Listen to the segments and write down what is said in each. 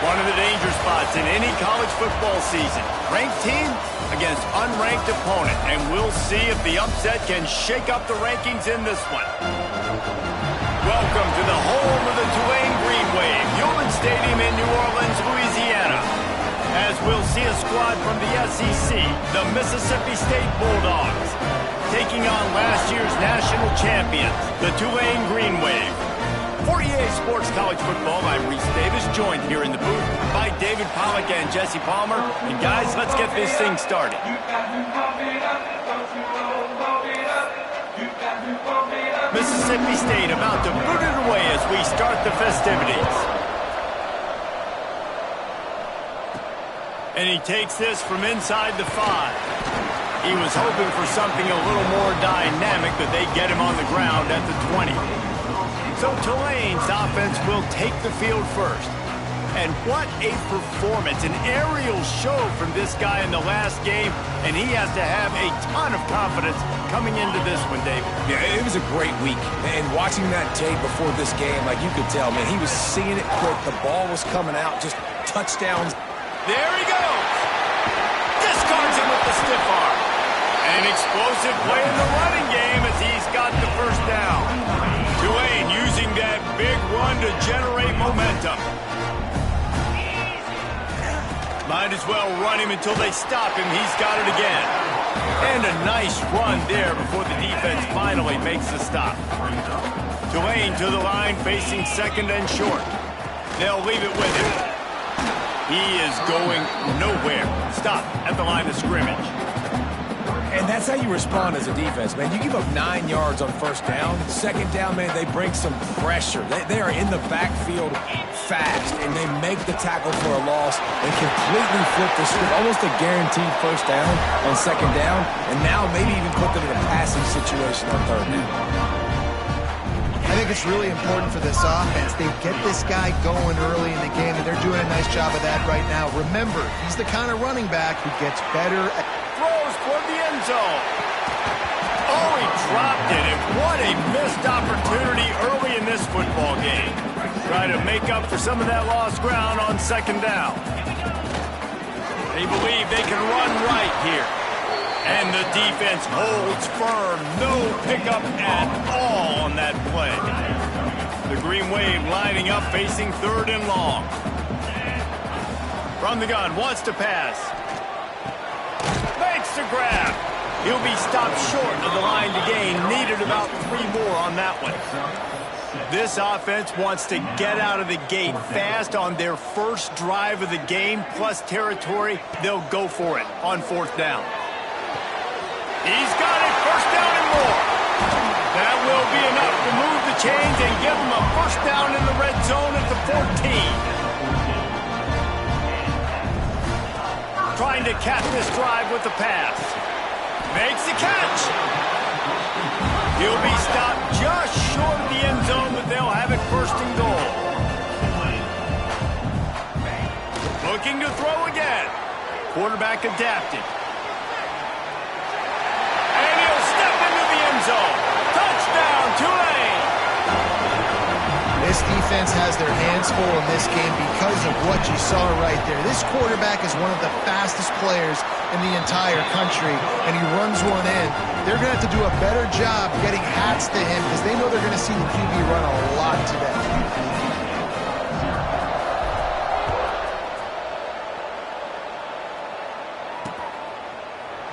One of the danger spots in any college football season. Ranked team against unranked opponent. And we'll see if the upset can shake up the rankings in this one. Welcome to the home of the Tulane Green Wave, Hewlett Stadium in New Orleans, Louisiana. As we'll see a squad from the SEC, the Mississippi State Bulldogs, taking on last year's national champions, the Tulane Green Wave. For EA Sports College Football, I'm Reese Davis, joined here in the booth by David Pollack and Jesse Palmer. And guys, let's get this thing started. Mississippi State about to boot it away as we start the festivities. And he takes this from inside the 5. He was hoping for something a little more dynamic, but they get him on the ground at the 20. So Tulane's offense will take the field first. And what a performance, an aerial show from this guy in the last game, and he has to have a ton of confidence coming into this one, David. Yeah, it was a great week. And watching that tape before this game, like you could tell, man, he was seeing it quick. The ball was coming out, just touchdowns. There he goes. Discards him with the stiff arm. An explosive play in the running game as he's got the first down. Tulane using that big run to generate momentum. Might as well run him until they stop him. He's got it again. And a nice run there before the defense finally makes the stop. Tulane to the line facing second and short. They'll leave it with him. He is going nowhere. Stop at the line of scrimmage. And that's how you respond as a defense, man. You give up 9 yards on first down. Second down, man, they bring some pressure. They are in the backfield fast, and they make the tackle for a loss and completely flip the script. Almost a guaranteed first down on second down, and now maybe even put them in a passing situation on third down. I think it's really important for this offense. They get this guy going early in the game, and they're doing a nice job of that right now. Remember, he's the kind of running back who gets better at... Throws toward the end zone. Oh, he dropped it, and what a missed opportunity early in this football game. Trying to make up for some of that lost ground on second down. They believe they can run right here. And the defense holds firm. No pickup at all on that play. The Green Wave lining up facing third and long. From the gun, wants to pass. Makes the grab. He'll be stopped short of the line to gain. Needed about 3 more on that one. This offense wants to get out of the gate fast on their first drive of the game, plus territory. They'll go for it on fourth down. He's got it, first down and more. That will be enough to move the chains and give him a first down in the red zone at the 14. Trying to cap this drive with the pass. Makes the catch. He'll be stopped just short of the end zone, but they'll have it first and goal. Looking to throw again. Quarterback adapted. Zone. Touchdown, Tulane! This defense has their hands full in this game because of what you saw right there. This quarterback is one of the fastest players in the entire country, and he runs one in. They're going to have to do a better job getting hats to him because they know they're going to see the QB run a lot today.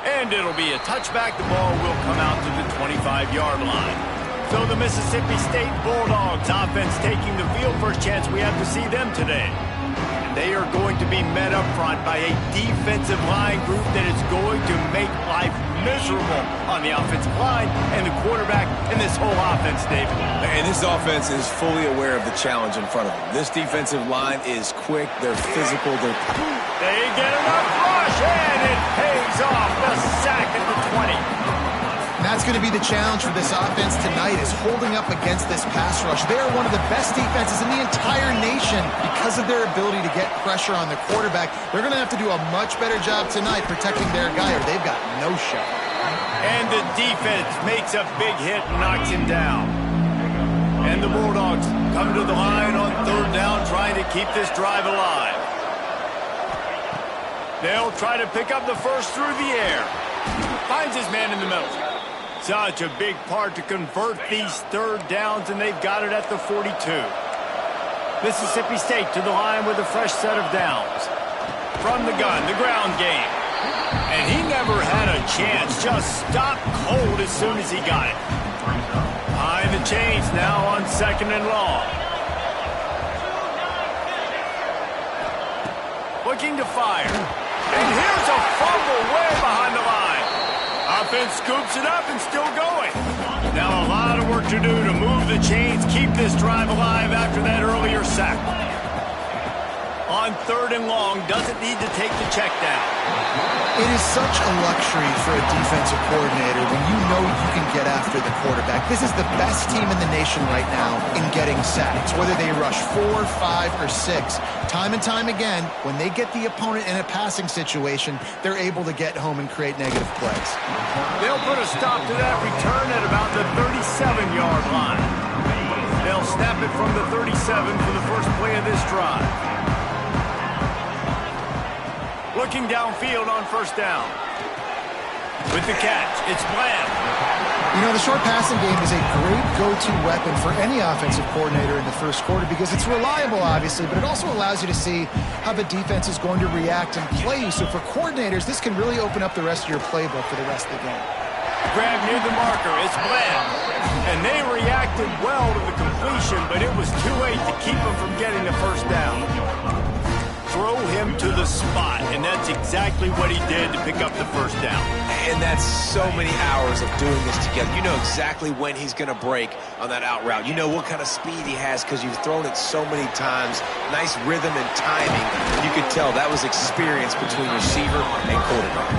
And it'll be a touchback. The ball will come out to the 25-yard line. So the Mississippi State Bulldogs offense taking the field. First chance we have to see them today. And they are going to be met up front by a defensive line group that is going to make life miserable on the offensive line and the quarterback and this whole offense, David. And this offense is fully aware of the challenge in front of them. This defensive line is quick. They're physical. They get enough rush, and it pays off. The sack at the 20. And that's going to be the challenge for this offense tonight, is holding up against this pass rush. They are one of the best defenses in the entire nation because of their ability to get pressure on the quarterback. They're going to have to do a much better job tonight protecting their guy, or they've got no shot. And the defense makes a big hit and knocks him down. And the Bulldogs come to the line on third down, trying to keep this drive alive. They'll try to pick up the first through the air. Finds his man in the middle. Such a big part to convert these third downs, and they've got it at the 42. Mississippi State to the line with a fresh set of downs. From the gun, the ground game. And he never had a chance. Just stopped cold as soon as he got it. Behind the chains now on 2nd and long. Looking to fire. And here's a fumble way behind the line. Offense scoops it up and still going. Now a lot of work to do to move the chains, keep this drive alive after that earlier sack. On 3rd and long, doesn't need to take the check down. It is such a luxury for a defensive coordinator when you know you can get after the quarterback. This is the best team in the nation right now in getting sacks, whether they rush 4, 5, or 6. Time and time again, when they get the opponent in a passing situation, they're able to get home and create negative plays. They'll put a stop to that return at about the 37-yard line. They'll snap it from the 37 for the first play of this drive. Looking downfield on 1st down. With the catch, it's Bland. You know, the short passing game is a great go-to weapon for any offensive coordinator in the first quarter because it's reliable, obviously, but it also allows you to see how the defense is going to react and play you. So for coordinators, this can really open up the rest of your playbook for the rest of the game. Grab near the marker, it's Bland. And they reacted well to the completion, but it was too late to keep them from getting the first down. Throw him to the spot, and that's exactly what he did to pick up the first down. And that's so many hours of doing this together. You know exactly when he's going to break on that out route. You know what kind of speed he has because you've thrown it so many times. Nice rhythm and timing. You could tell that was experience between receiver and quarterback.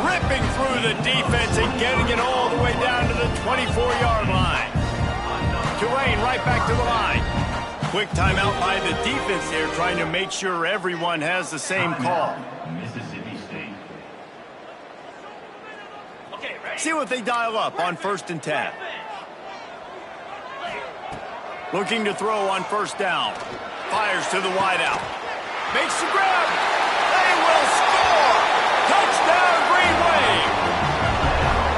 Ripping through the defense and getting it all the way down to the 24-yard line. Tulane right back to the line. Quick timeout by the defense there, trying to make sure everyone has the same call. See what they dial up on 1st and 10. Looking to throw on 1st down. Fires to the wideout. Makes the grab. They will score. Touchdown, Green Wave.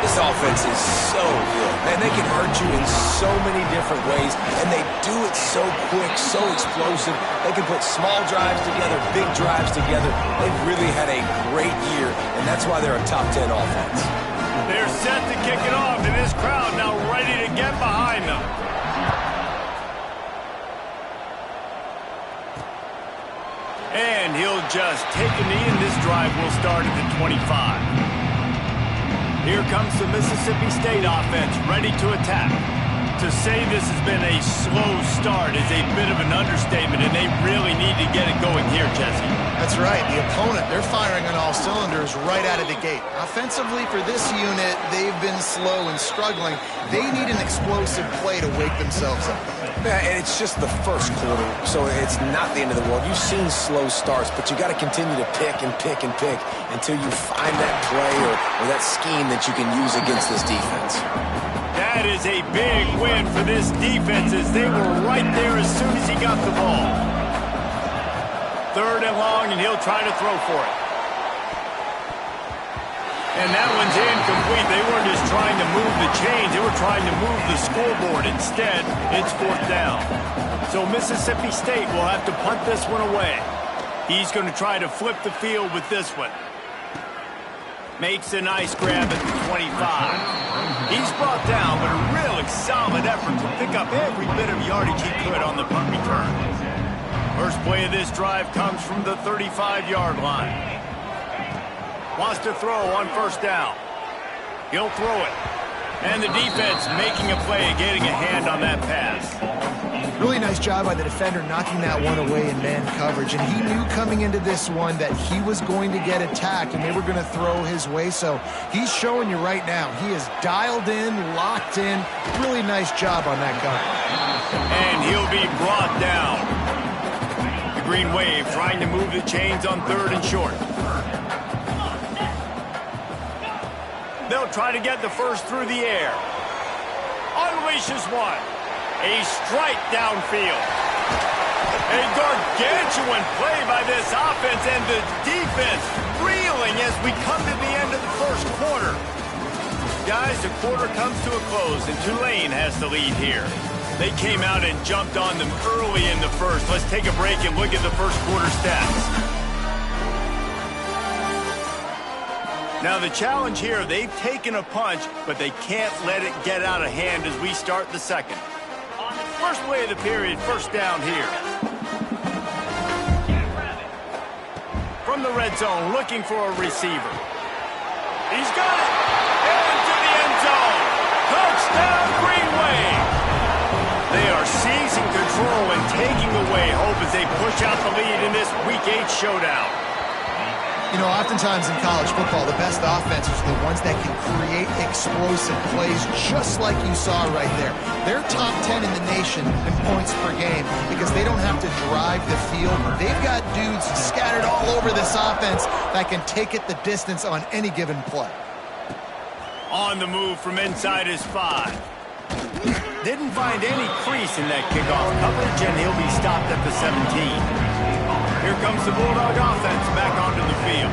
This offense is so good. Man, they can hurt you in so many different ways, and they do it so quick, so explosive. They can put small drives together, big drives together. They've really had a great year, and that's why they're a top 10 offense. They're set to kick it off, and this crowd now ready to get behind them. And he'll just take a knee, and this drive will start at the 25. Here comes the Mississippi State offense, ready to attack. To say this has been a slow start is a bit of an understatement, and they really need to get it going here, Jesse. That's right. The opponent, they're firing on all cylinders right out of the gate. Offensively, for this unit, they've been slow and struggling. They need an explosive play to wake themselves up. Yeah, and it's just the first quarter, so it's not the end of the world. You've seen slow starts, but you got to continue to pick and pick and pick until you find that play or that scheme that you can use against this defense. That is a big win for this defense as they were right there as soon as he got the ball. 3rd and long, and he'll try to throw for it. And that one's incomplete. They weren't just trying to move the chains. They were trying to move the scoreboard. Instead, it's 4th down. So Mississippi State will have to punt this one away. He's going to try to flip the field with this one. Makes a nice grab at the 25. He's brought down, but a really solid effort to pick up every bit of yardage he could on the punt return. First play of this drive comes from the 35-yard line. Wants to throw on 1st down. He'll throw it. And the defense making a play, getting a hand on that pass. Really nice job by the defender knocking that one away in man coverage. And he knew coming into this one that he was going to get attacked and they were going to throw his way. So he's showing you right now. He is dialed in, locked in. Really nice job on that guy. And he'll be brought down. The Green Wave trying to move the chains on 3rd and short. They'll try to get the first through the air. Unleashes one. A strike downfield. A gargantuan play by this offense, and the defense reeling as we come to the end of the first quarter. Guys, the quarter comes to a close, and Tulane has the lead here. They came out and jumped on them early in the first. Let's take a break and look at the first quarter stats. Now the challenge here, they've taken a punch, but they can't let it get out of hand as we start the second. On the first play of the period, first down here. From the red zone, looking for a receiver. He's got it! Into the end zone! Touchdown, Green Wave! They are seizing control and taking away hope as they push out the lead in this Week 8 showdown. You know, oftentimes in college football, the best offenses are the ones that can create explosive plays just like you saw right there. They're top 10 in the nation in points per game because they don't have to drive the field. They've got dudes scattered all over this offense that can take it the distance on any given play. On the move from inside his 5. Didn't find any crease in that kickoff coverage, and he'll be stopped at the 17. Here comes the Bulldog offense back onto the field.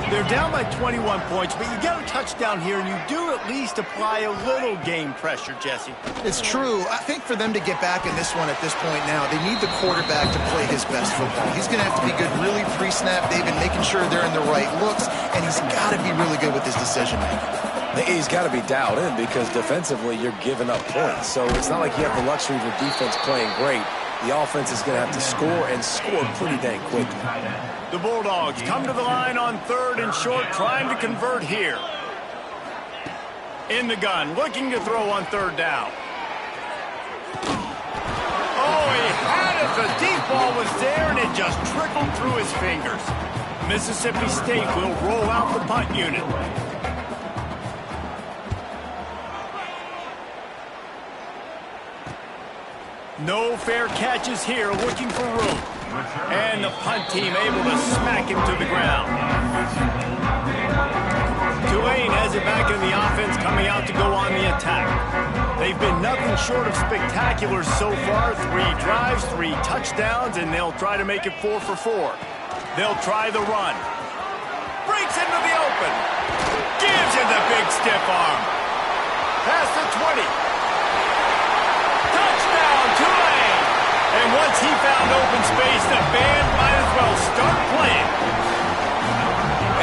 They're down by 21 points, but you get a touchdown here, and you do at least apply a little game pressure, Jesse. It's true. I think for them to get back in this one at this point now, they need the quarterback to play his best football. He's going to have to be good really pre-snap. They've been making sure they're in the right looks, and he's got to be really good with his decision-making. He's got to be dialed in because defensively you're giving up points. So it's not like you have the luxury of the defense playing great. The offense is going to have to score and score pretty dang quickly. The Bulldogs come to the line on 3rd and short, trying to convert here. In the gun, looking to throw on 3rd down. Oh, he had it. The deep ball was there, and it just trickled through his fingers. Mississippi State will roll out the punt unit. No fair catches here, looking for room. And the punt team able to smack him to the ground. Tulane has it back in the offense, coming out to go on the attack. They've been nothing short of spectacular so far. 3 drives, 3 touchdowns, and they'll try to make it 4 for 4. They'll try the run. Breaks into the open. Gives him the big stiff arm. Past the 20. Tulane! And once he found open space, the band might as well start playing.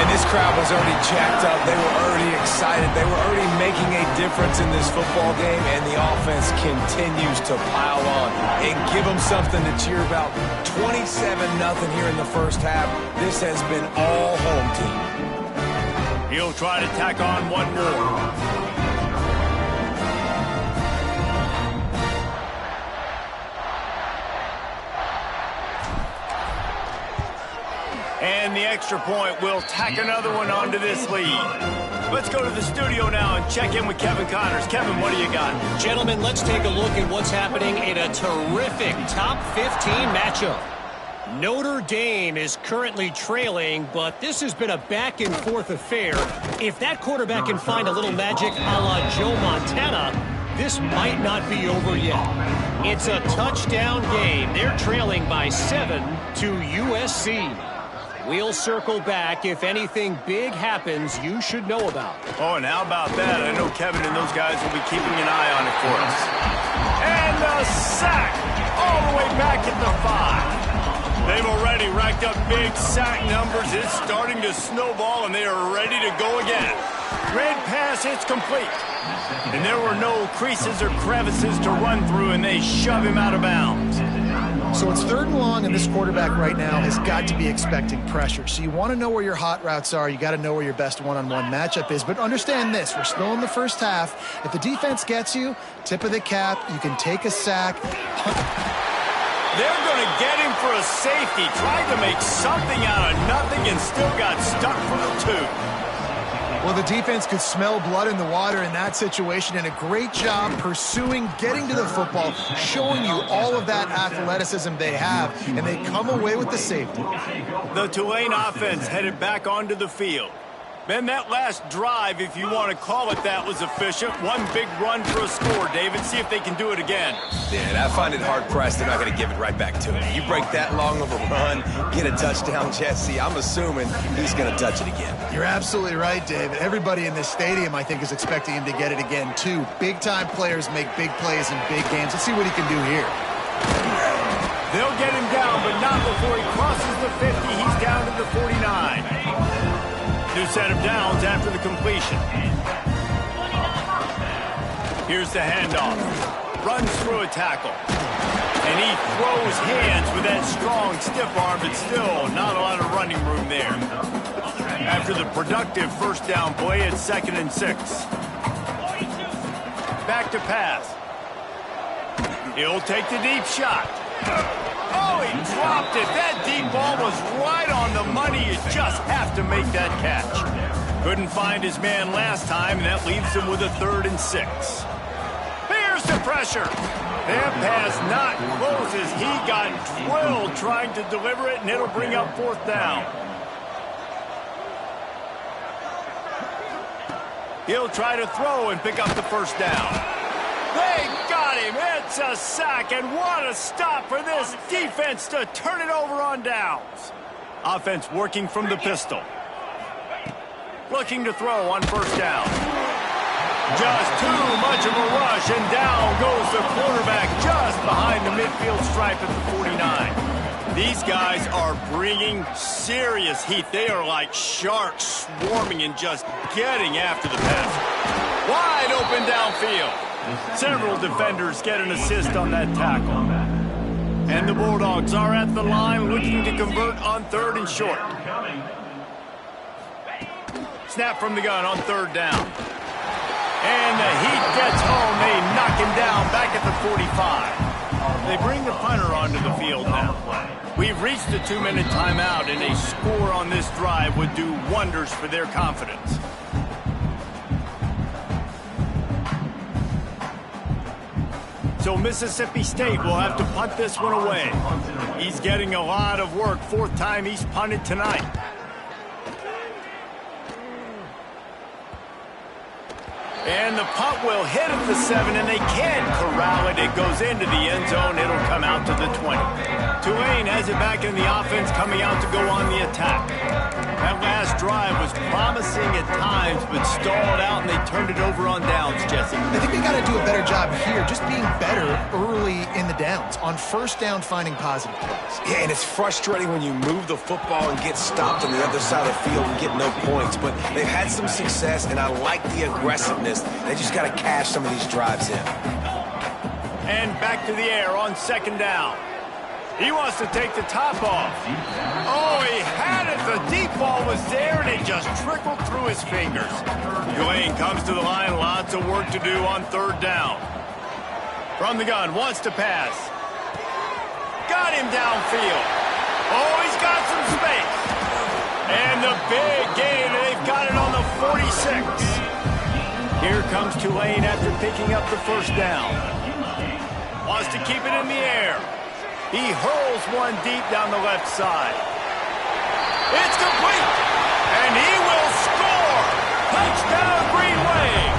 And this crowd was already jacked up. They were already excited. They were already making a difference in this football game, and the offense continues to pile on and give them something to cheer about. 27-0 here in the first half. This has been all home team. He'll try to tack on one more. And the extra point will tack another one onto this lead. Let's go to the studio now and check in with Kevin Connors. Kevin, what do you got? Gentlemen, let's take a look at what's happening in a terrific top 15 matchup. Notre Dame is currently trailing, but this has been a back-and-forth affair. If that quarterback can find a little magic a la Joe Montana, this might not be over yet. It's a touchdown game. They're trailing by 7 to USC. We'll circle back if anything big happens you should know about. Oh, and how about that? I know Kevin and those guys will be keeping an eye on it for us. And the sack all the way back at the 5. They've already racked up big sack numbers. It's starting to snowball, and they are ready to go again. Red pass, it's complete. And there were no creases or crevices to run through, and they shove him out of bounds. So it's 3rd and long, and this quarterback right now has got to be expecting pressure. So you want to know where your hot routes are. You got to know where your best one-on-one matchup is. But understand this, we're still in the first half. If the defense gets you, tip of the cap, you can take a sack. They're going to get him for a safety. Tried to make something out of nothing and still got stuck for the 2. Well, the defense could smell blood in the water in that situation, and a great job pursuing, getting to the football, showing you all of that athleticism they have, and they come away with the safety. The Tulane offense headed back onto the field. Man, that last drive, if you want to call it that, was efficient. One big run for a score, David. See if they can do it again. Yeah, I find it hard-pressed they're not going to give it right back to him. You break that long of a run, get a touchdown, Jesse, I'm assuming he's going to touch it again. You're absolutely right, David. Everybody in this stadium, I think, is expecting him to get it again, too. Big-time players make big plays in big games. Let's see what he can do here. They'll get him down, but not before he crosses the 50. He's down to the 49. New set of downs after the completion. Here's the handoff. Runs through a tackle. And he throws hands with that strong, stiff arm, but still not a lot of running room there. After the productive first down play, it's 2nd and 6. Back to pass. He'll take the deep shot. Oh, he dropped it. That deep ball was right on the money. You just have to make that catch. Couldn't find his man last time, and that leaves him with a 3rd and 6. Here's the pressure. That pass not closes. He got drilled trying to deliver it, and it'll bring up 4th down. He'll try to throw and pick up the first down. They got him. It's a sack, and what a stop for this defense to turn it over on downs. Offense working from the pistol. Looking to throw on first down. Just too much of a rush, and down goes the quarterback just behind the midfield stripe at the 49. These guys are bringing serious heat. They are like sharks swarming and just getting after the pass. Wide open downfield. Several defenders get an assist on that tackle. And the Bulldogs are at the line looking to convert on 3rd and short. Snap from the gun on 3rd down. And the heat gets home. They knock him down back at the 45. They bring the punter onto the field now. We've reached the 2-minute timeout, and a score on this drive would do wonders for their confidence. So Mississippi State will have to punt this one away. He's getting a lot of work. 4th time he's punted tonight. And the punt will hit at the 7, and they can't corral it. It goes into the end zone. It'll come out to the 20. Tulane has it back in the offense, coming out to go on the attack. That last drive was promising at times, but stalled out, and they turned it over on downs, Jesse. I think they got to do a better job here, just being better early in the downs. On first down, finding positive plays. Yeah, and it's frustrating when you move the football and get stopped on the other side of the field and get no points. But they've had some success, and I like the aggressiveness. They just got to cash some of these drives in. And back to the air on 2nd down. He wants to take the top off. Oh, he had it. The deep ball was there, and it just trickled through his fingers. Tulane comes to the line. Lots of work to do on 3rd down. From the gun, wants to pass. Got him downfield. Oh, he's got some space. And the big gain. They've got it on the 46. Here comes Tulane after picking up the first down. Wants to keep it in the air. He hurls one deep down the left side. It's complete. And he will score. Touchdown, Green Wave.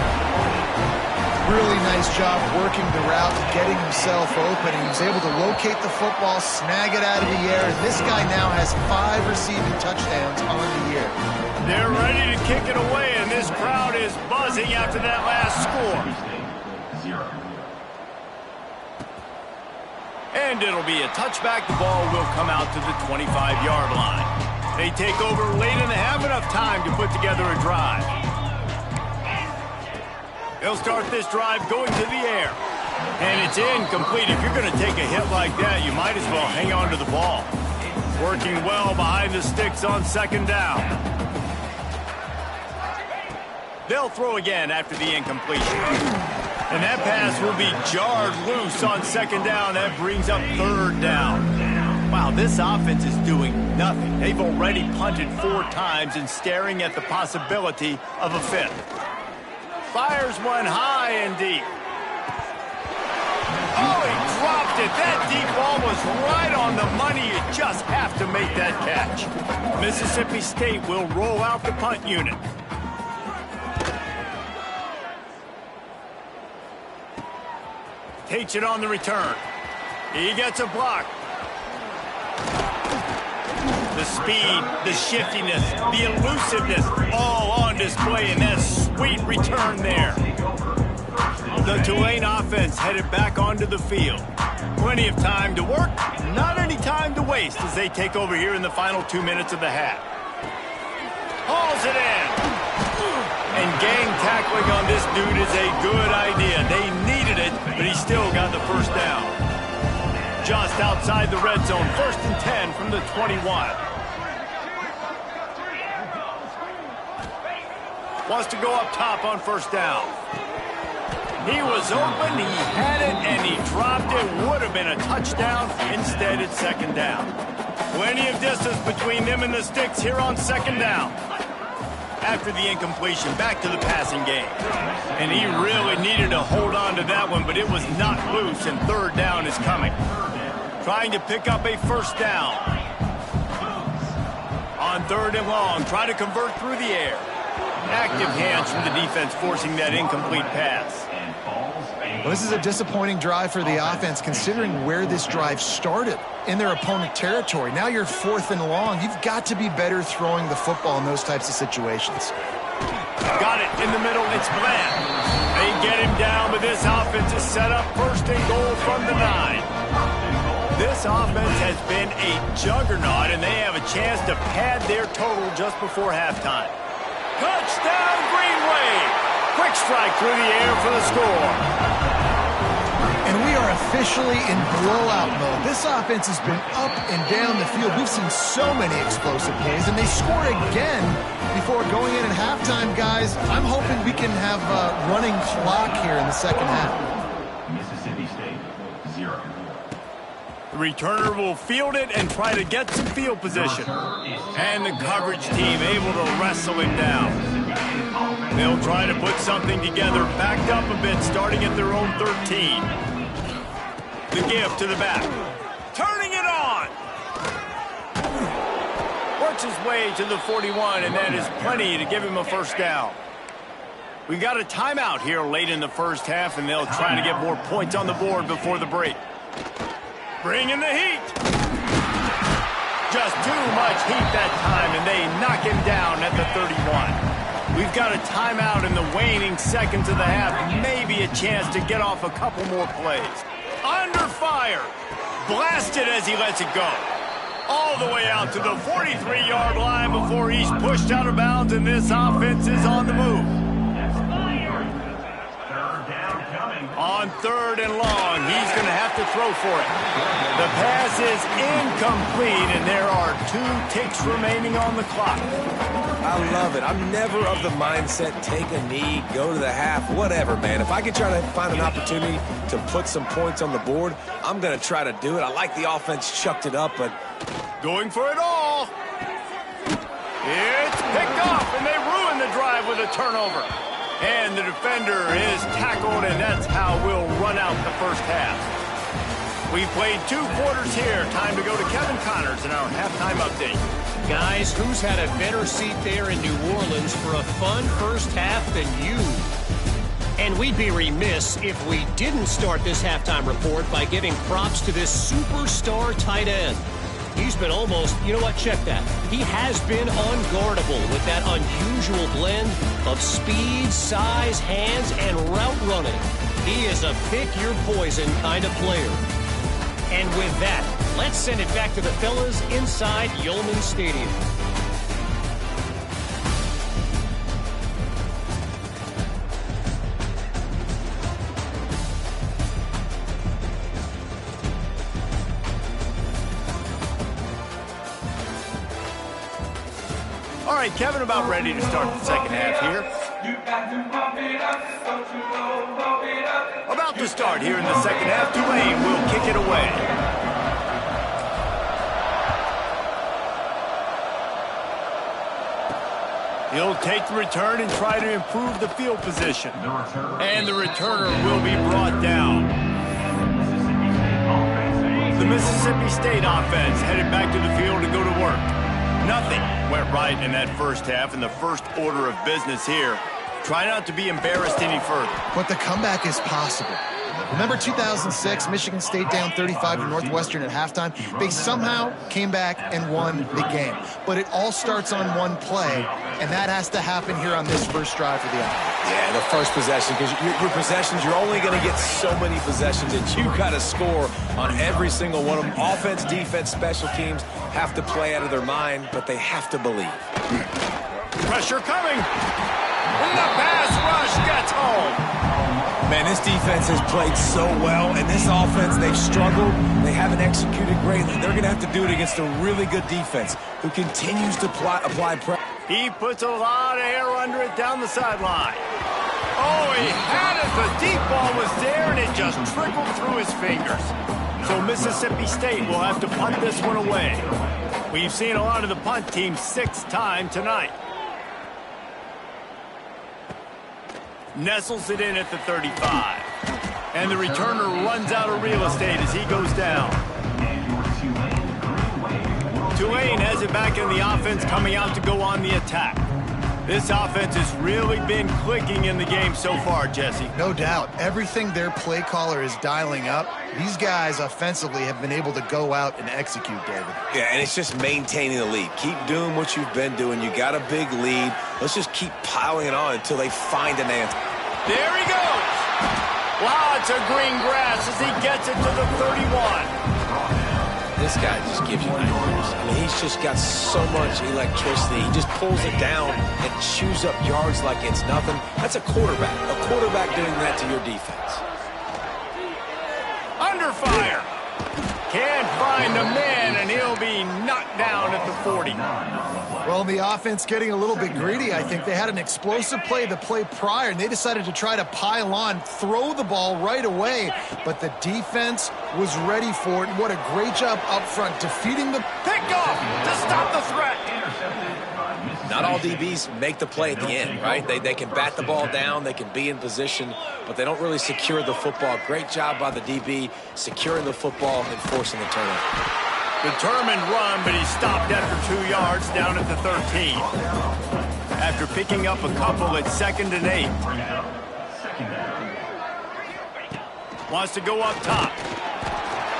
Really nice job working the route, getting himself open. He was able to locate the football, snag it out of the air. And this guy now has 5 receiving touchdowns on the year. They're ready to kick it away, and this crowd is buzzing after that last score. And it'll be a touchback. The ball will come out to the 25-yard line. They take over late in the half, enough time to put together a drive. They'll start this drive going to the air. And it's incomplete. If you're going to take a hit like that, you might as well hang on to the ball. Working well behind the sticks on 2nd down. They'll throw again after the incompletion. And that pass will be jarred loose on 2nd down. That brings up 3rd down. Wow, this offense is doing nothing. They've already punted 4 times and staring at the possibility of a 5th. Fires one high and deep. Oh, he dropped it. That deep ball was right on the money. You just have to make that catch. Mississippi State will roll out the punt unit. takes it on the return. He gets a block. The speed, the shiftiness, the elusiveness, all on display in that sweet return there. The Tulane offense headed back onto the field. Plenty of time to work, not any time to waste as they take over here in the final 2 minutes of the half. Hauls it in. And gang tackling on this dude is a good idea. They needed it, but he still got the first down. Just outside the red zone, 1st and 10 from the 21. Wants to go up top on 1st down. He was open, he had it, and he dropped it. Would have been a touchdown. Instead, it's 2nd down. Plenty of distance between them and the sticks here on 2nd down. After the incompletion, back to the passing game. And he really needed to hold on to that one, but it was not loose, and 3rd down is coming. Trying to pick up a 1st down. On 3rd and long, try to convert through the air. Active hands from the defense forcing that incomplete pass. Well, this is a disappointing drive for the offense considering where this drive started, in their opponent territory. Now you're 4th and long. You've got to be better throwing the football in those types of situations. Got it in the middle. It's Bland. They get him down, but this offense is set up 1st and goal from the 9. This offense has been a juggernaut, and they have a chance to pad their total just before halftime. Touchdown, Green Wave! Quick strike through the air for the score. And we are officially in blowout mode. This offense has been up and down the field. We've seen so many explosive plays, and they score again before going in at halftime, guys. I'm hoping we can have a running clock here in the 2nd half. Mississippi State, 0. The returner will field it and try to get some field position. And the coverage team able to wrestle him down. They'll try to put something together, backed up a bit, starting at their own 13. The give to the back. Turning it on! Works his way to the 41, and that is plenty to give him a 1st down. We've got a timeout here late in the 1st half, and they'll try to get more points on the board before the break. Bring in the heat. Just too much heat that time, and they knock him down at the 31. We've got a timeout in the waning seconds of the half. Maybe a chance to get off a couple more plays. Under fire. Blasted as he lets it go. All the way out to the 43-yard line before he's pushed out of bounds, and this offense is on the move. On 3rd and long, he's going to have to throw for it. The pass is incomplete, and there are 2 ticks remaining on the clock. I love it. I'm never of the mindset, take a knee, go to the half, whatever, man. If I can try to find an opportunity to put some points on the board, I'm going to try to do it. I like the offense chucked it up, but... Going for it all. It's picked off, and they ruin the drive with a turnover. And the defender is tackled, and that's how we'll run out the 1st half. We've played 2 quarters here. Time to go to Kevin Connors in our halftime update. Guys, who's had a better seat there in New Orleans for a fun 1st half than you? And we'd be remiss if we didn't start this halftime report by giving props to this superstar tight end. He's been almost, you know what, check that. He has been unguardable with that unusual blend of speed, size, hands, and route running. He is a pick-your-poison kind of player. And with that, let's send it back to the fellas inside Yulman Stadium. All right, Kevin, about ready to start the 2nd half here. About to start here in the 2nd half. Tulane will kick it away. He'll take the return and try to improve the field position. And the returner will be brought down. The Mississippi State offense headed back to the field to go to work. Nothing went right in that 1st half, and the first order of business here. Try not to be embarrassed any further. But the comeback is possible. Remember 2006, Michigan State down 35 to Northwestern at halftime? They somehow came back and won the game. But it all starts on one play, and that has to happen here on this first drive for the offense. Yeah, the first possession, because your possessions, you're only going to get so many possessions, and you got to score on every single one of them. Offense, defense, special teams have to play out of their mind, but they have to believe. Pressure coming. And the pass rush gets home. Man, this defense has played so well, and this offense, they've struggled. They haven't executed greatly. They're going to have to do it against a really good defense who continues to apply pressure. He puts a lot of air under it down the sideline. Oh, he had it. The deep ball was there, and it just trickled through his fingers. So Mississippi State will have to punt this one away. We've seen a lot of the punt team 6 times tonight. Nestles it in at the 35. And the returner runs out of real estate as he goes down. Tulane has it back in the offense, coming out to go on the attack. This offense has really been clicking in the game so far, Jesse. No doubt. Everything their play caller is dialing up, these guys offensively have been able to go out and execute, David. Yeah, and it's just maintaining the lead. Keep doing what you've been doing. You got a big lead. Let's just keep piling it on until they find an answer. There he goes. Lots of green grass as he gets it to the 31. This guy just gives you nightmares. I mean, he's just got so much electricity. He just pulls it down and chews up yards like it's nothing. That's a quarterback. A quarterback doing that to your defense. Under fire. Can't find the man, and he'll be knocked down at the 40. Well, the offense getting a little bit greedy, I think. They had an explosive play the play prior, and they decided to try to pile on, throw the ball right away. But the defense was ready for it. What a great job up front, defeating the Pickoff to stop the threat. Not all DBs make the play at the end, right? They can bat the ball down, they can be in position, but they don't really secure the football. Great job by the DB securing the football and forcing the turnover. Determined run, but he stopped after 2 yards down at the 13. After picking up a couple at 2nd and 8. Wants to go up top.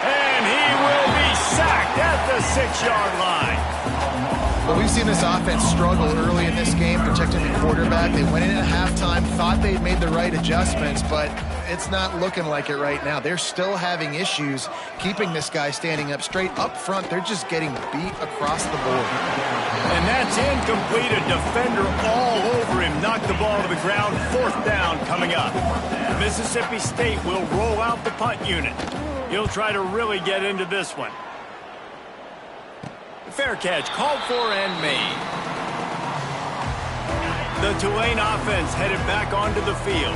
And he will be sacked at the 6-yard line. Well, we've seen this offense struggle early in this game, protecting the quarterback. They went in at halftime, thought they'd made the right adjustments, but it's not looking like it right now. They're still having issues keeping this guy standing up straight. Up front, they're just getting beat across the board. And that's incomplete. A defender all over him. Knocked the ball to the ground. 4th down coming up. Mississippi State will roll out the punt unit. He'll try to really get into this one. Fair catch, called for and made. The Tulane offense headed back onto the field.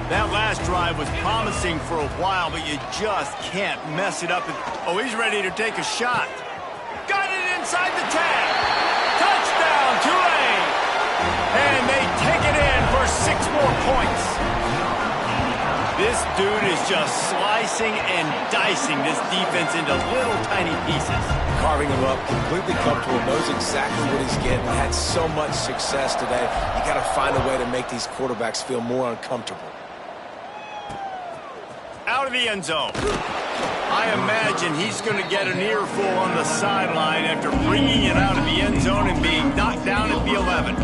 That last drive was promising for a while, but you just can't mess it up. Oh, he's ready to take a shot. Got it inside the tag. Touchdown, Tulane. And they take it in for 6 more points. This dude is just slicing and dicing this defense into little tiny pieces. Carving him up, completely comfortable, knows exactly what he's getting. Had so much success today. You got to find a way to make these quarterbacks feel more uncomfortable. Out of the end zone. I imagine he's going to get an earful on the sideline after bringing it out of the end zone and being knocked down at the 11.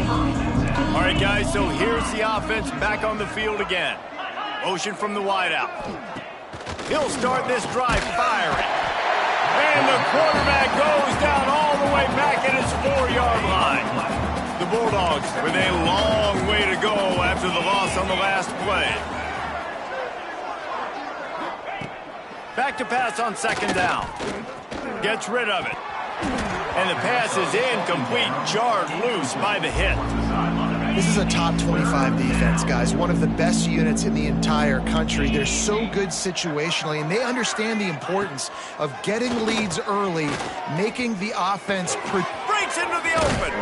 All right, guys, so here's the offense back on the field again. Motion from the wideout. He'll start this drive firing. And the quarterback goes down all the way back at his 4-yard line. The Bulldogs with a long way to go after the loss on the last play. Back to pass on 2nd down. Gets rid of it. And the pass is incomplete, jarred loose by the hit. This is a top 25 defense, guys. One of the best units in the entire country. They're so good situationally, and they understand the importance of getting leads early, making the offense... Breaks into the open.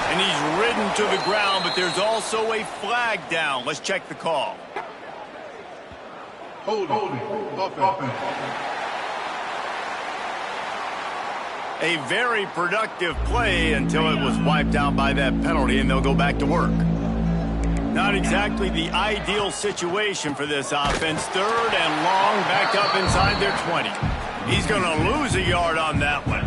And he's ridden to the ground, but there's also a flag down. Let's check the call. Hold it. A very productive play until it was wiped out by that penalty, and they'll go back to work. Not exactly the ideal situation for this offense. 3rd and long, back up inside their 20. He's going to lose a yard on that one.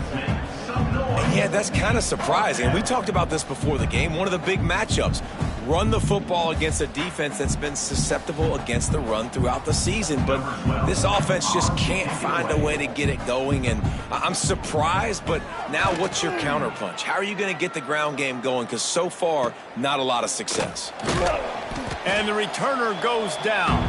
Yeah, that's kind of surprising. We talked about this before the game. One of the big matchups. Run the football against a defense that's been susceptible against the run throughout the season. But this offense just can't find a way to get it going. And I'm surprised, but now what's your counterpunch? How are you going to get the ground game going? Because so far, not a lot of success. And the returner goes down.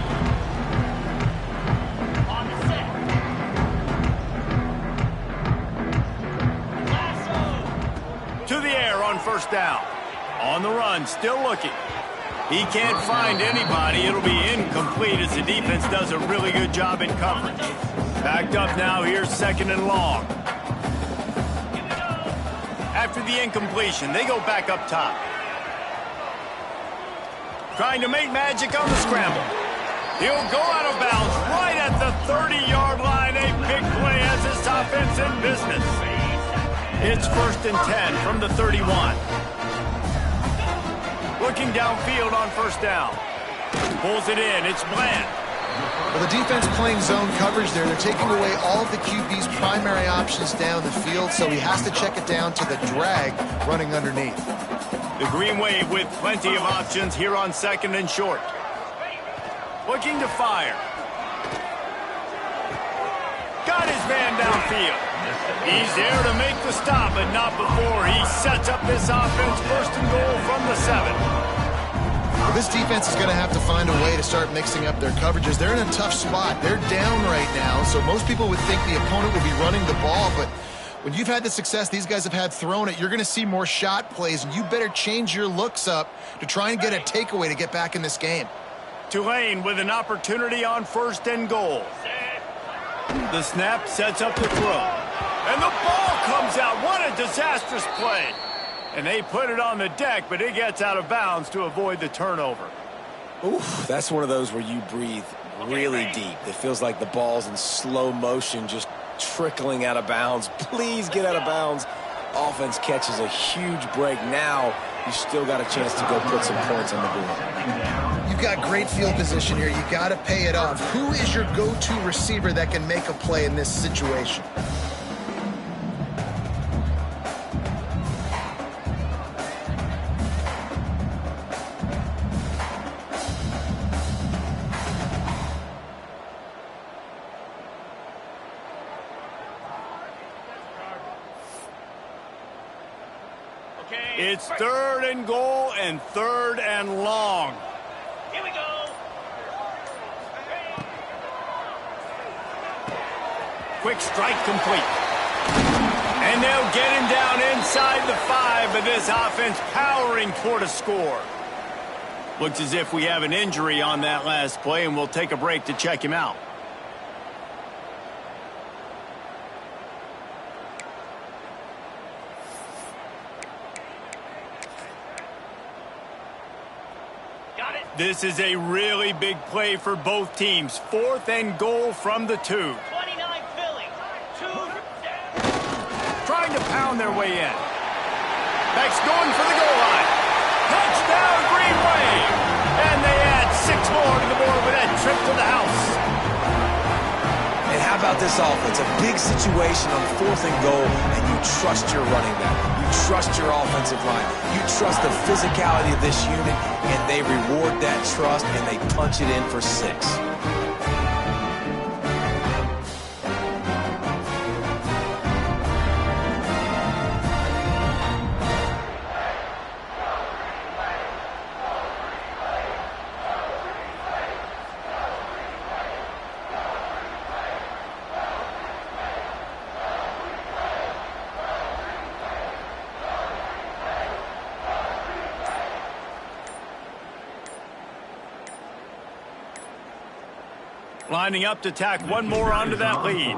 To the air on 1st down. On the run, still looking. He can't find anybody. It'll be incomplete as the defense does a really good job in coverage. Backed up now, here's 2nd and long. After the incompletion, they go back up top. Trying to make magic on the scramble. He'll go out of bounds right at the 30-yard line. A big play as this offense in business. It's 1st and 10 from the 31. Looking downfield on 1st down. Pulls it in. It's Bland. Well, the defense playing zone coverage there. They're taking away all of the QB's primary options down the field, so he has to check it down to the drag running underneath. The Green Wave with plenty of options here on 2nd and short. Looking to fire. Got his man downfield. He's there to make the stop, but not before he sets up this offense. 1st and goal from the 7. Well, this defense is going to have to find a way to start mixing up their coverages. They're in a tough spot. They're down right now, so most people would think the opponent would be running the ball, but when you've had the success these guys have had throwing it, you're going to see more shot plays, and you better change your looks up to try and get a takeaway to get back in this game. Tulane with an opportunity on 1st and goal. The snap sets up the throw. And the ball comes out. What a disastrous play. And they put it on the deck, but it gets out of bounds to avoid the turnover. Oof, that's one of those where you breathe really deep. It feels like the ball's in slow motion, just trickling out of bounds. Please get out of bounds. Offense catches a huge break. Now you still got a chance to go put some points on the board. You've got great field position here. You got to pay it off. Who is your go-to receiver that can make a play in this situation? It's 3rd and goal and 3rd and long. Here we go. Quick strike complete. And they'll get him down inside the 5, but this offense powering toward a score. Looks as if we have an injury on that last play, and we'll take a break to check him out. This is a really big play for both teams. 4th and goal from the 2. 29 Philly. 2 down. Trying to pound their way in. Beck's going for the goal line. Touchdown, Green Wave. And they add 6 more to the board with that trip to the house. And how about this offense? A big situation on 4th and goal, and you trust your running back. You trust your offensive line. You trust the physicality of this unit, and they reward that trust, and they punch it in for 6. Lining up to tack one more onto that lead.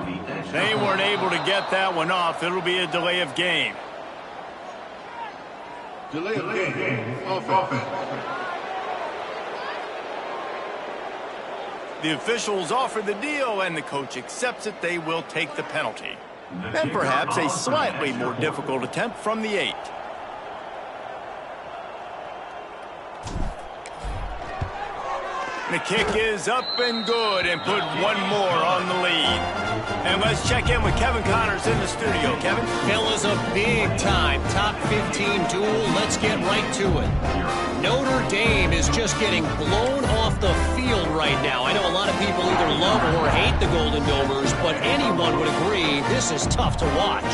They weren't able to get that one off. It'll be a delay of game. Delay of game. Offense. The officials offer the deal, and the coach accepts it. They will take the penalty. And perhaps a slightly more difficult attempt from the 8. The kick is up and good and put one more on the lead. And let's check in with Kevin Connors in the studio. Kevin? Fellas, a big-time top 15 duel. Let's get right to it. Notre Dame is just getting blown off the field right now. I know a lot of people either love or hate the Golden Domers, but anyone would agree this is tough to watch.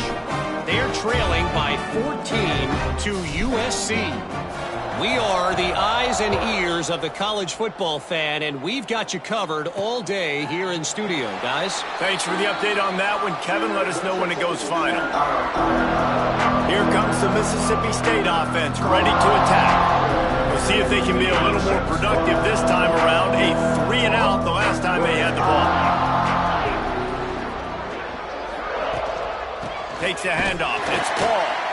They're trailing by 14 to USC. We are the eyes and ears of the college football fan, and we've got you covered all day here in studio, guys. Thanks for the update on that one, Kevin. Let us know when it goes final. Here comes the Mississippi State offense, ready to attack. We'll see if they can be a little more productive this time around. A 3-and-out the last time they had the ball. Takes a handoff. It's Paul.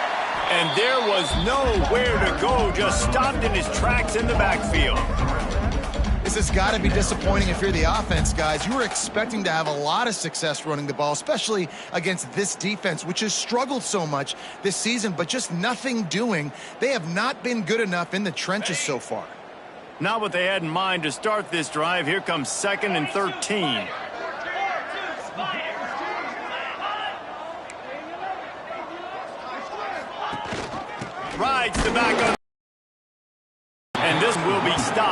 And there was nowhere to go, just stopped in his tracks in the backfield. This has got to be disappointing if you're the offense, guys. You were expecting to have a lot of success running the ball, especially against this defense, which has struggled so much this season, but just nothing doing. They have not been good enough in the trenches so far. Not what they had in mind to start this drive. Here comes 2nd and 13. Rides the back on. And this will be stopped.